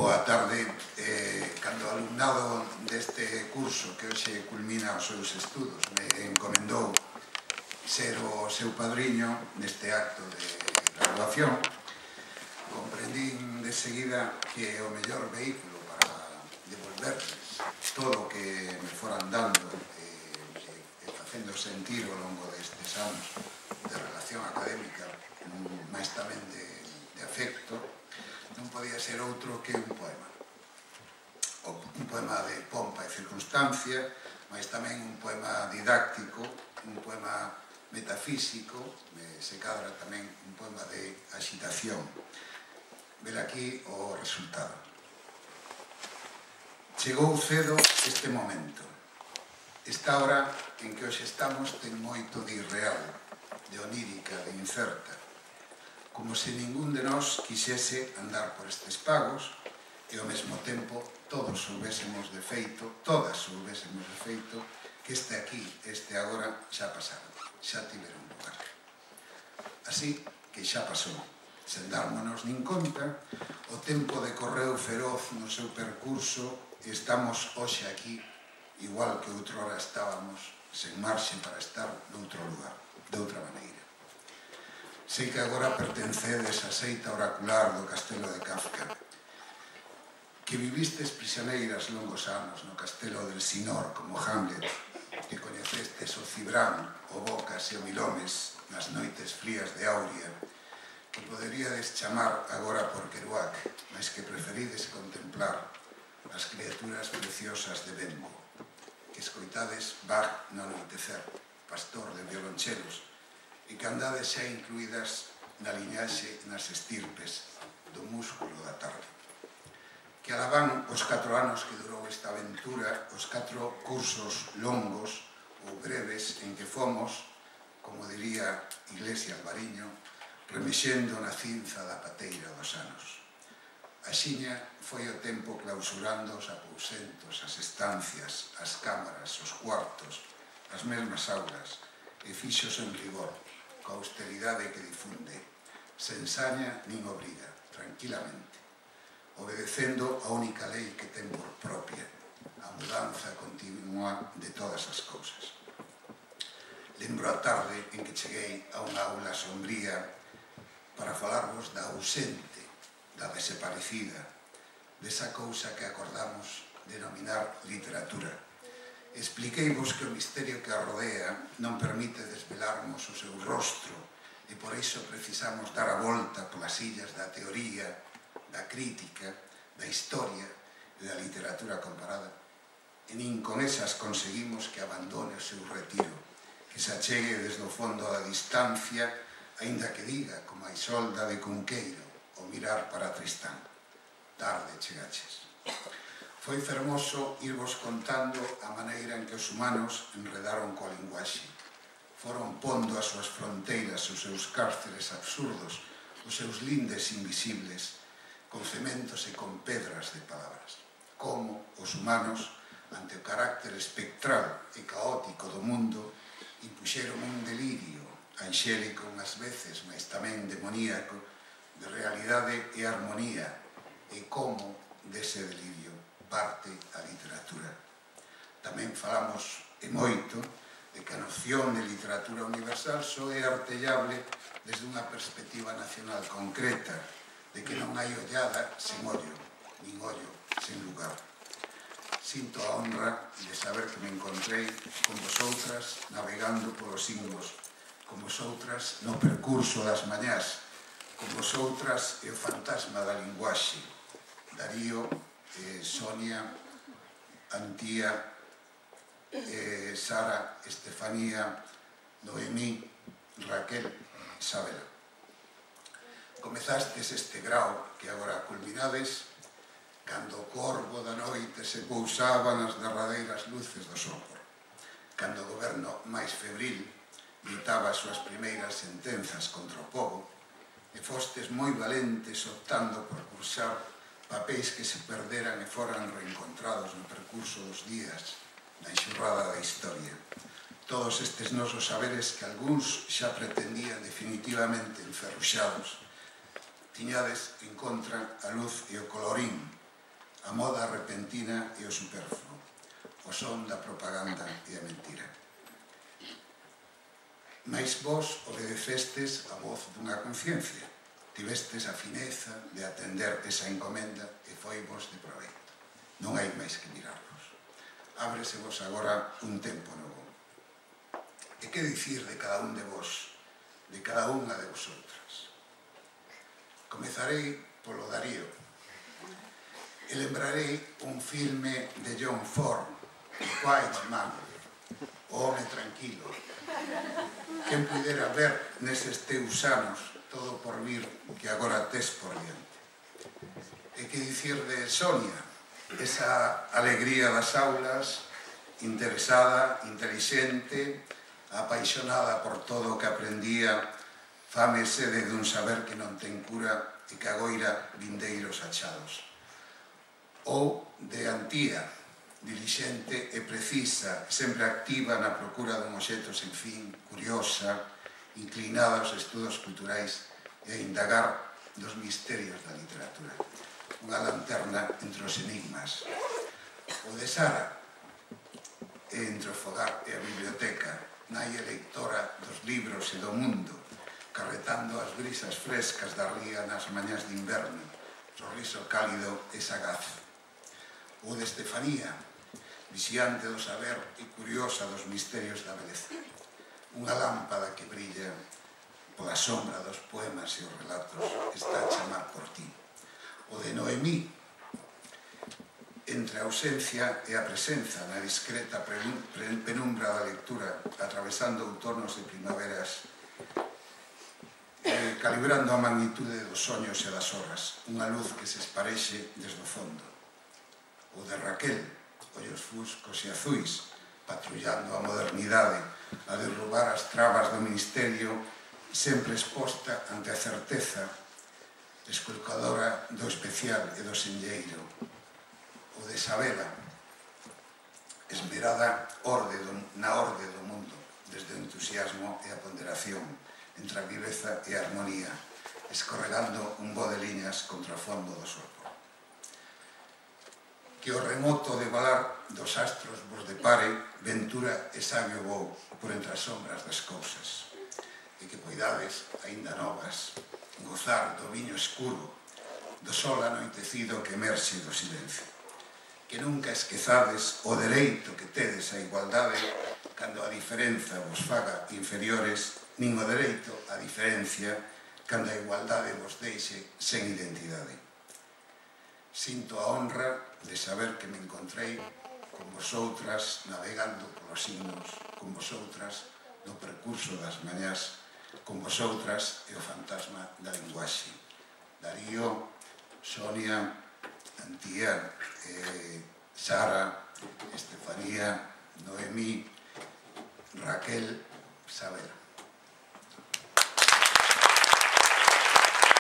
Boa tarde. Cando o alumnado deste curso que hoxe culmina os seus estudos me encomendou ser o seu padriño neste acto de graduación, comprendín de seguida que o mellor vehículo para devolverles todo o que me foran dando e facendo sentir ao longo destes anos de relación académica, máis tamén de afecto, non podía ser outro que un poema. Un poema de pompa e circunstancia, mas tamén un poema didáctico, un poema metafísico, se cadra tamén un poema de axitación. Vel aquí o resultado. Chegou cedo este momento. Esta hora en que hoxe estamos ten moito de irreal, de onírica, de incerta, como se ningún de nós quixese andar por estes pagos e ao mesmo tempo todas soubésemos de feito que este aquí, este agora, xa pasaron, xa tiveron lugar. Así que xa pasou, sen dármonos nin conta, o tempo decorreu feroz no seu percurso e estamos hoxe aquí, igual que outrora estábamos, sen marxe para estar noutro lugar, de outra maneira. Sei que agora pertencedes á seita oracular do castelo de Kafka, que vivistes prisioneiras longos anos no castelo del Sinor como Hamlet, que coñecestes o Cibrán, o Bocas e o Milomes nas noites frías de Auria, que poderíades chamar agora por Kerouac, mas que preferides contemplar as criaturas preciosas de Bembo, que escoitades Bach no anoitecer, pastor de violonchelos, e que andades xa incluídas na liñaxe nas estirpes do músculo da tarde. Que alaban os 4 anos que durou esta aventura, os 4 cursos longos ou breves en que fomos, como diría Iglesias Albariño, remexendo na cinza da pateira dos anos. Axiña foi o tempo clausurando os aposentos, as estancias, as cámaras, os cuartos, as mesmas aulas, e fixos en rigor, coa austeridade que difunde, sen saña nin obriga, tranquilamente, obedecendo a única lei que ten por propia, a mudanza continua de todas as cousas. Lembro a tarde en que cheguei a unha aula sombría para falarvos da ausente, da desaparecida, desa cousa que acordamos denominar literatura. Expliqueivos que o misterio que a rodea non permite desvelarmos o seu rostro e por iso precisamos dar a volta polas illas da teoría, da crítica, da historia e da literatura comparada. E nin con esas conseguimos que abandone o seu retiro, que se achegue desde o fondo da distancia, aínda que diga, como a Isolda de Cunqueiro, o mirar para Tristán. Tarde chegaches. Foi fermoso irvos contando a maneira en que os humanos enredaron coa linguaxe. Foron pondo as súas fronteiras, os seus cárceres absurdos, os seus lindes invisibles, con cementos e con pedras de palabras. Como os humanos, ante o carácter espectral e caótico do mundo, impuxeron un delirio, anxélico unhas veces, mas tamén demoníaco, de realidade e armonía, e como dese delirio parte a literatura. Tamén falamos, e moito, de que a noción de literatura universal só é artellable desde unha perspectiva nacional concreta, de que non hai ollada sen ollo, nin ollo sen lugar. Sinto a honra de saber que me encontrei con vosotras navegando polos signos, con vosotras no percurso das mañás, con vosotras e o fantasma da linguaxe, Darío, Sonia, Antía, Sara, Estefanía, Noemí, Raquel, Isabela. Comezastes este grau que agora culminades, cando o corvo da noite se pousaba nas derradeiras luces do sopor, cando o goberno máis febril gritaba as súas primeiras sentenzas contra o pobo, e fostes moi valentes optando por cursar papéis que se perderan e foran reencontrados no percurso dos días, na enxurrada da historia. Todos estes nosos saberes que algúns xa pretendían definitivamente enferruxados, tiñades en contra a luz e o colorín, a moda repentina e o superfluo, o son da propaganda e a mentira. Mais vos obedecestes a voz dunha conciencia, tivestes a fineza de atender esa encomenda e foi vos de proveito. Non hai máis que mirarvos. Ábrese vos agora un tempo novo. E que dicir de cada un de vos, de cada unha de vosotras? Comezarei polo Darío e lembrarei un filme de John Ford, Quiet Man, o home tranquilo. Quen pudera ver neses teus anos todo por vir que agora tes por diante? E que dicir de Sonia, esa alegría das aulas, interesada, intelixente, apaixonada por todo o que aprendía, fame e sede dun saber que non ten cura e que agoira vindeiros achados. Ou de Antía, dilixente e precisa, sempre activa na procura dun obxecto sen fin, curiosa, inclinada aos estudos culturais e a indagar dos misterios da literatura. Unha lanterna entre os enigmas. O de Sara, entre o fogar e a biblioteca, nai e lectora dos libros e do mundo, carretando as brisas frescas da ría nas mañás de inverno, sorriso cálido e sagaz. O de Estefanía, vixiante do saber e curiosa dos misterios da beleza. Unha lámpada que brilla pola sombra dos poemas e os relatos está a chamar por ti. O de Noemí, entre a ausencia e a presenza na discreta penumbra da lectura, atravesando outonos e primaveras, calibrando a magnitude dos soños e das horas, unha luz que se esparexe desde o fondo. O de Raquel, ollos fuscos e azuis, patrullando a modernidade, a derrubar as trabas do ministerio, sempre exposta ante a certeza, esculcadora do especial e do senlleiro. O de Sabela, esmerada na orde do mundo, desde o entusiasmo e a ponderación, entre a viveza e a armonía, escorregando un bo de liñas contra o fondo do sopo. Que o remoto devalar dos astros vos depare ventura e sabio voo por entre as sombras das cousas, e que poidades, aínda novas, gozar do viño escuro, do sol anoitecido que emerxe do silencio. Que nunca esquezades o dereito que tedes a igualdade cando a diferenza vos faga inferiores, nin o dereito a diferencia cando a igualdade vos deixe sen identidade. Sinto a honra de saber que me encontrei con vosoutras navegando polos signos, con vosoutras no percurso das mañás, con vosoutras e o fantasma da linguaxe. Darío, Sonia, Antía, Sara, Estefanía, Noemí, Raquel, Sabela.